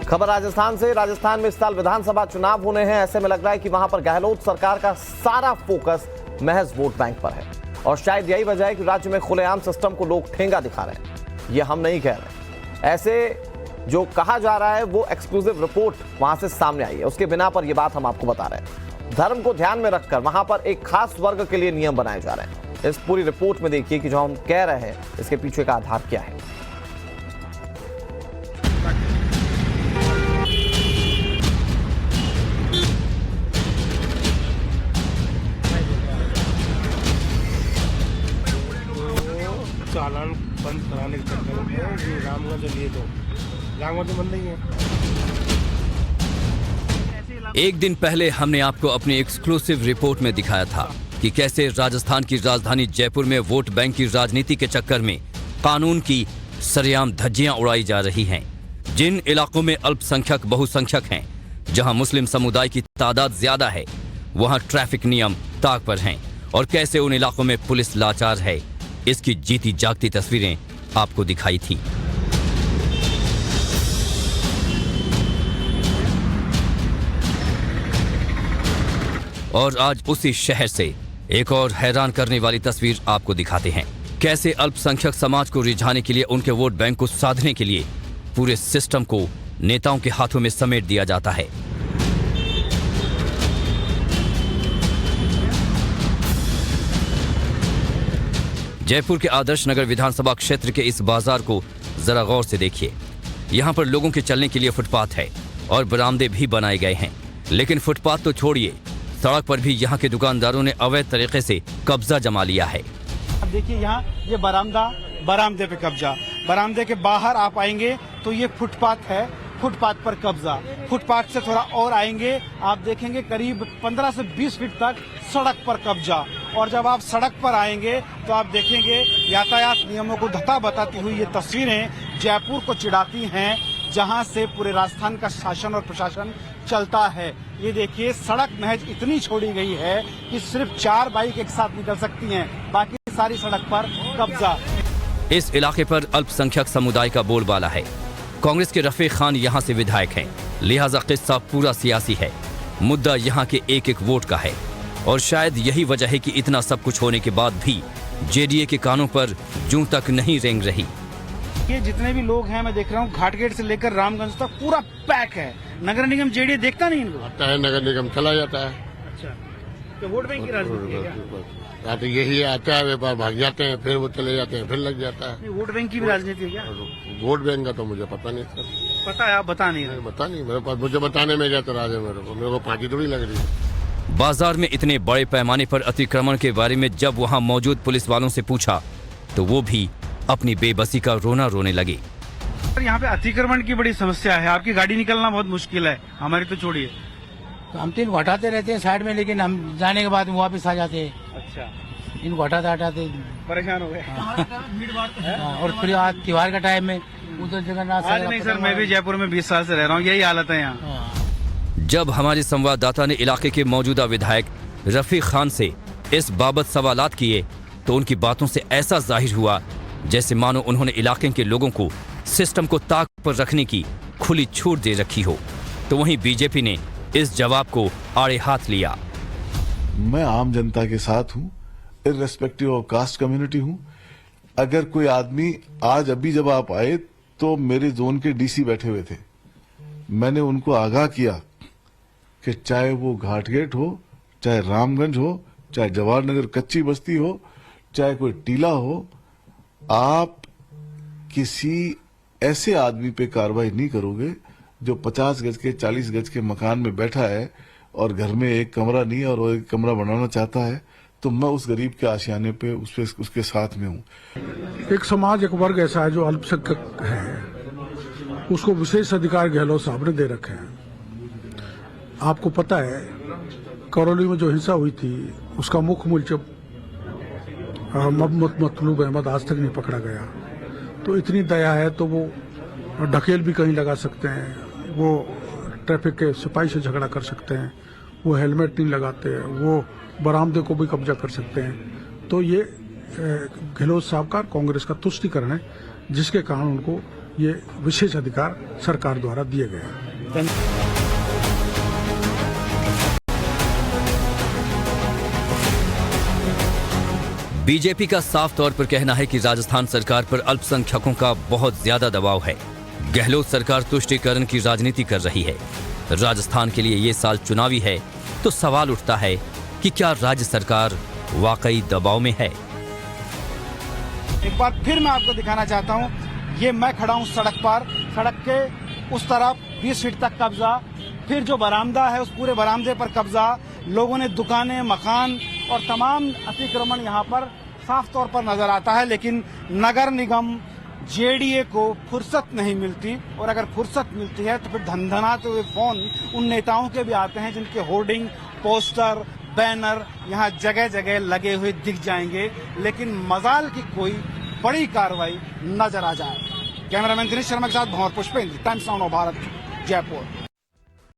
खबर राजस्थान से। राजस्थान में इस साल विधानसभा चुनाव होने हैं। ऐसे में लग रहा है कि वहां पर गहलोत सरकार का सारा फोकस महज वोट बैंक पर है और शायद यही वजह है कि राज्य में खुलेआम सिस्टम को लोग ठेंगा दिखा रहे हैं। ये हम नहीं कह रहे। ऐसे जो कहा जा रहा है वो एक्सक्लूसिव रिपोर्ट वहां से सामने आई है, उसके बिना पर यह बात हम आपको बता रहे हैं। धर्म को ध्यान में रखकर वहां पर एक खास वर्ग के लिए नियम बनाए जा रहे हैं। इस पूरी रिपोर्ट में देखिए कि जो हम कह रहे हैं इसके पीछे का आधार क्या है। चालान बंद कराने के चक्कर में रामगंज लिए तो रामगंज बंद नहीं है। एक दिन पहले हमने आपको अपनी एक्सक्लूसिव रिपोर्ट में दिखाया था कि कैसे राजस्थान की राजधानी जयपुर में वोट बैंक की राजनीति के चक्कर में कानून की सरेआम धज्जियां उड़ाई जा रही हैं। जिन इलाकों में अल्पसंख्यक बहुसंख्यक हैं, जहां मुस्लिम समुदाय की तादाद ज्यादा है, वहां ट्रैफिक नियम ताक पर हैं और कैसे उन इलाकों में पुलिस लाचार है, इसकी जीती जागती तस्वीरें आपको दिखाई थी। और आज उसी शहर से एक और हैरान करने वाली तस्वीर आपको दिखाते हैं। कैसे अल्पसंख्यक समाज को रिझाने के लिए, उनके वोट बैंक को साधने के लिए पूरे सिस्टम को नेताओं के हाथों में समेट दिया जाता है। जयपुर के आदर्श नगर विधानसभा क्षेत्र के इस बाजार को जरा गौर से देखिए। यहाँ पर लोगों के चलने के लिए फुटपाथ है और बरामदे भी बनाए गए हैं, लेकिन फुटपाथ तो छोड़िए, सड़क पर भी यहाँ के दुकानदारों ने अवैध तरीके से कब्जा जमा लिया है। अब देखिए यहाँ ये बरामदे पे कब्जा, बरामदे के बाहर आप आएंगे तो ये फुटपाथ है, फुटपाथ पर कब्जा, फुटपाथ से थोड़ा और आएंगे आप देखेंगे करीब 15 से 20 फीट तक सड़क पर कब्जा। और जब आप सड़क पर आएंगे तो आप देखेंगे यातायात नियमों को धता बताती हुई ये तस्वीरें जयपुर को चिढ़ाती हैं, जहां से पूरे राजस्थान का शासन और प्रशासन चलता है। ये देखिए सड़क महज इतनी छोड़ी गई है कि सिर्फ 4 बाइक एक साथ निकल सकती हैं, बाकी सारी सड़क पर कब्जा। इस इलाके पर अल्पसंख्यक समुदाय का बोलबाला है। कांग्रेस के रफीक खान यहाँ से विधायक हैं, लिहाजा किस्सा पूरा सियासी है। मुद्दा यहाँ के एक एक वोट का है और शायद यही वजह है कि इतना सब कुछ होने के बाद भी जेडीए के कानों पर जूं तक नहीं रेंग रही। ये जितने भी लोग हैं मैं देख रहा हूँ घाटगेट से लेकर रामगंज तक पूरा पैक है। नगर निगम जेडीए देखता नहीं इनको? आता है नगर निगम चला जाता है। अच्छा, तो वोट बैंक की राजनीति है क्या? तो यही आता है, व्यापार भाग जाते हैं, फिर वो चले जाते हैं, फिर लग जाता है। वोट बैंक की भी राजनीति है क्या? वोट बैंक का तो मुझे पता नहीं सर। पता है, आप बता नहीं रहे? बता नहीं, मेरे पास मुझे बताने में क्या तो राज है मेरे को पार्टी थोड़ी लग रही है। बाजार में इतने बड़े पैमाने पर अतिक्रमण के बारे में जब वहां मौजूद पुलिस वालों से पूछा तो वो भी अपनी बेबसी का रोना रोने लगे। यहाँ पे अतिक्रमण की बड़ी समस्या है, आपकी गाड़ी निकलना बहुत मुश्किल है, हमारी तो छोड़िए। तो हम तो इनको हटाते रहते हैं साइड में, लेकिन हम जाने के बाद वापस आ जाते हैं। अच्छा, इनको हटाते हटाते परेशान हो गए। और फिर आज त्योहार का टाइम में उधर जगन्नाथ आज नहीं सर, मैं भी जयपुर में 20 साल से रह रहा हूँ, यही हालत है यहाँ। जब हमारे संवाददाता ने इलाके के मौजूदा विधायक रफीक खान से इस बाबत सवालात किए तो उनकी बातों से ऐसा जाहिर हुआ जैसे मानो उन्होंने इलाके के लोगों को सिस्टम को ताक पर रखने की खुली छूट दे रखी हो। तो वहीं बीजेपी ने इस जवाब को आड़े हाथ लिया। मैं आम जनता के साथ हूँ, इर्रेस्पेक्टिव ऑफ कास्ट कम्युनिटी हूँ। अगर कोई आदमी आज अभी जब आप आए तो मेरे जोन के डीसी बैठे हुए थे, मैंने उनको आगाह किया कि चाहे वो घाटगेट हो, चाहे रामगंज हो, चाहे जवाहर कच्ची बस्ती हो, चाहे कोई टीला हो, आप किसी ऐसे आदमी पे कार्रवाई नहीं करोगे जो 50 गज के 40 गज के मकान में बैठा है और घर में एक कमरा नहीं है और वो एक कमरा बनाना चाहता है, तो मैं उस गरीब के आशियाने पे उसके साथ में हूँ। एक समाज, एक वर्ग ऐसा है जो अल्पसंख्यक है, उसको विशेष अधिकार गहलोत साहब ने दे रखे हैं। आपको पता है करौली में जो हिंसा हुई थी उसका मुख्य मुलजिम मोहम्मद मतलूब अहमद आज तक नहीं पकड़ा गया। तो इतनी दया है तो वो ढकेल भी कहीं लगा सकते हैं, वो ट्रैफिक के सिपाही से झगड़ा कर सकते हैं, वो हेलमेट नहीं लगाते, वो बरामदे को भी कब्जा कर सकते हैं। तो ये गहलोत साहब का कांग्रेस का तुष्टीकरण है, जिसके कारण उनको ये विशेष अधिकार सरकार द्वारा दिए गए हैं। बीजेपी का साफ तौर पर कहना है कि राजस्थान सरकार पर अल्पसंख्यकों का बहुत ज्यादा दबाव है। गहलोत सरकार तुष्टीकरण की राजनीति कर रही है। राजस्थान के लिए ये साल चुनावी है, तो सवाल उठता है कि क्या राज्य सरकार वाकई दबाव में है। एक बार फिर मैं आपको दिखाना चाहता हूँ, ये मैं खड़ा हूँ सड़क पर, सड़क के उस तरफ 20 फीट तक कब्जा, फिर जो बरामदा है उस पूरे बरामदे पर कब्जा, लोगों ने दुकानें, मकान और तमाम अतिक्रमण यहाँ पर साफ तौर पर नजर आता है। लेकिन नगर निगम जेडीए को फुर्सत नहीं मिलती, और अगर फुर्सत मिलती है तो फिर धनधनाते हुए फोन उन नेताओं के भी आते हैं जिनके होर्डिंग, पोस्टर, बैनर यहाँ जगह जगह लगे हुए दिख जाएंगे, लेकिन मजाल की कोई बड़ी कार्रवाई नजर आ जाए। कैमरामैन दिनेश शर्मा के साथ भंवर पुष्पेंद्र, टाइम्स नाउ भारत, जयपुर।